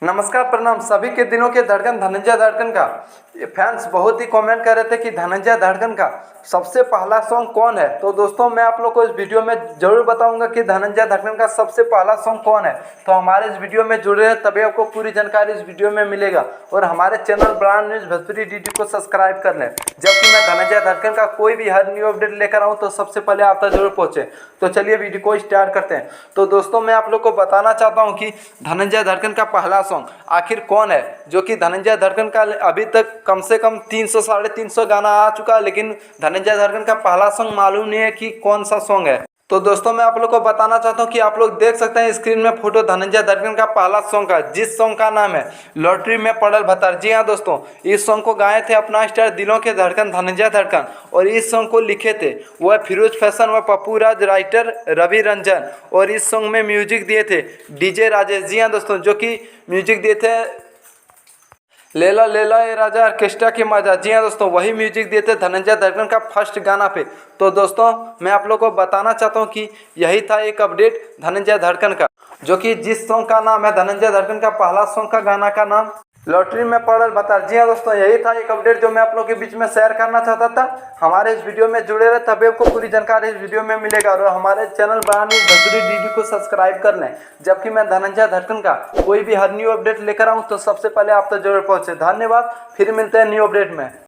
नमस्कार, प्रणाम सभी के दिनों के धड़कन धनंजय धड़कन का फैंस बहुत ही कमेंट कर रहे थे कि धनंजय धड़कन का सबसे पहला सॉन्ग कौन है। तो दोस्तों मैं आप लोग को इस वीडियो में जरूर बताऊंगा कि धनंजय धड़कन का सबसे पहला सॉन्ग कौन है। तो हमारे इस वीडियो में जुड़े रहे, तभी आपको पूरी जानकारी इस वीडियो में मिलेगा। और हमारे channel brand news Bhojpuri DD को सब्सक्राइब कर लें, जबकि मैं धनंजय धड़कन का कोई भी हर न्यू अपडेट लेकर आऊँ तो सबसे पहले आप तक जरूर पहुँचे। तो चलिए वीडियो को स्टार्ट करते हैं। तो दोस्तों मैं आप लोग को बताना चाहता हूँ कि धनंजय धड़कन का पहला सॉन्ग आखिर कौन है, जो कि धनंजय धड़कन का अभी तक कम से कम 300 साढ़े 300 गाना आ चुका है, लेकिन धनंजय धड़कन का पहला सॉन्ग मालूम नहीं है कि कौन सा सॉन्ग है। तो दोस्तों मैं आप लोग को बताना चाहता हूँ कि आप लोग देख सकते हैं स्क्रीन में फोटो धनंजय धड़कन का पहला सॉन्ग का, जिस सॉन्ग का नाम है लॉटरी में पड़ल भतार। जी हाँ दोस्तों, इस सॉन्ग को गाए थे अपना स्टार दिलों के धड़कन धनंजय धड़कन, और इस सॉन्ग को लिखे थे वह फिरोज फैशन व पप्पू राज, राइटर रवि रंजन, और इस सॉन्ग में म्यूजिक दिए थे डीजे राजेश। जी हाँ दोस्तों, जो कि म्यूजिक दिए थे लेला लेला ए राजा ऑर्केस्ट्रा की मजा। जी हाँ दोस्तों, वही म्यूजिक दिए थे धनंजय धड़कन का फर्स्ट गाना पे। तो दोस्तों मैं आप लोग को बताना चाहता हूँ कि यही था एक अपडेट धनंजय धड़कन का, जो कि जिस सॉन्ग का नाम है धनंजय धड़कन का पहला सॉन्ग का गाना का नाम लॉटरी में पड़ल भतार। जी हाँ दोस्तों, यही था एक अपडेट जो मैं आप लोग के बीच में शेयर करना चाहता था। हमारे इस वीडियो में जुड़े रहे, तभी आपको पूरी जानकारी इस वीडियो में मिलेगा। और हमारे channel brand news Bhojpuri DD को सब्सक्राइब कर लें, जबकि मैं धनंजय धड़कन का कोई भी हर न्यू अपडेट लेकर आऊँ तो सबसे पहले आप तक जरूर पहुँचे। धन्यवाद, फिर मिलते हैं न्यू अपडेट में।